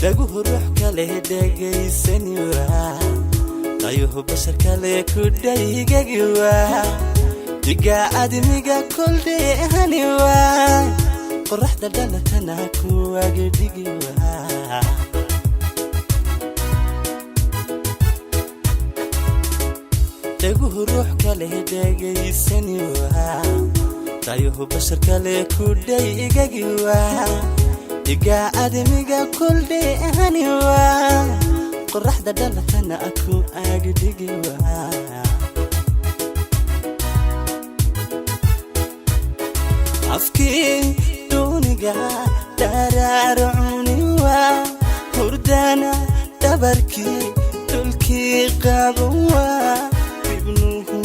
dhaguhu ruux kale dhegaysan waa dayuhu bashar kale ku dhaygagi waa diga admiga kol dheehani waa qorraxda dhalatana ku agdhigi waa dhaguhu ruux kale dhegaysan waa dayuhu bashar kale ku dhaygagi waa diga admiga kol dheehani waa qorraxda dhalatana ku agdhigi waa afki duniga dararuni waa hurdana dabarki dulki qabuwa ibnuhu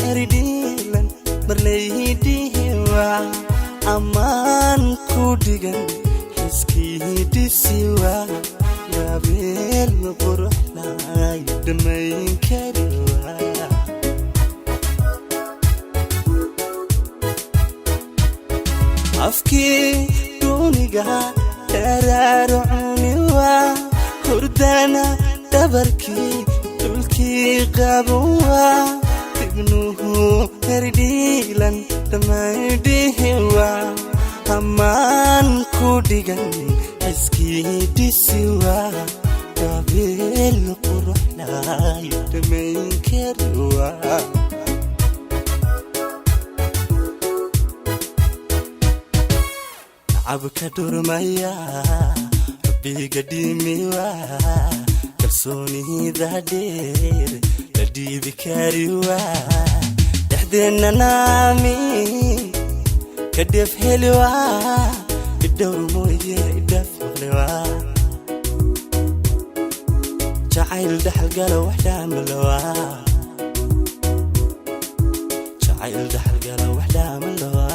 eridilan marlaydihi waa amaan ku dhigan hiskiidisiwa gabeel quruxlay dhamayn kariwa afki duniga dararuni waa hurdana dabarki dulki qabuwa ibnuhu eridilan dhamaydihi waa amaan ku dhigan hiskiidisiwa gabeel quruxlay dhamayn kariwa abka durmaya biga dimiwa kalsoonida dheer la dhiibi kariwa dhaxdeena naami kadef helwa idowr mooye idaf maqlewa jacayl dhaxalgala waxdhaamalawa jacayl dhaxalgala waxdhaamalawa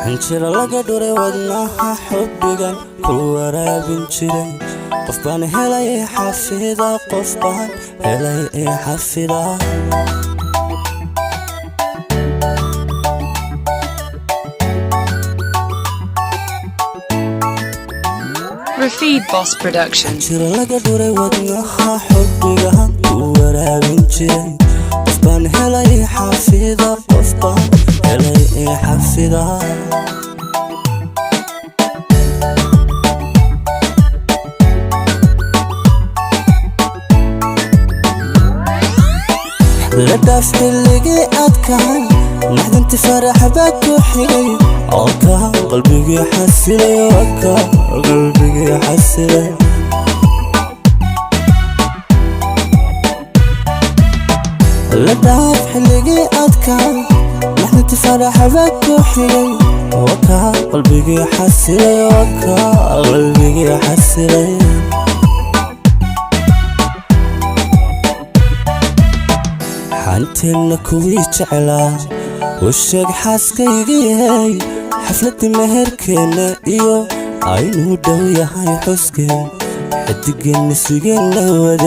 hanjira laga dhuray wadnaha xubbigan ku waraabin jiray qof baan helay xafida qof baan helay xafida Rafid Boss Production hanjira laga dhuray wadnaha xubbigan ku waraabin jiray qof baan helay xafida qof baan helay xafida لداف اللي أذكر نحن تفرح بك وحيلي عكا قلبي يحسلي عكا قلبي يحسلي لداف اللي أذكر نحن تفرح بك وحيلي عكا قلبي يحسلي عكا قلبي يحسلي حنتنا كويت على وشك حاسكيغي حفلة مهركنا إيو عينو دويا هاي حسكي حدقين نسوقين لودي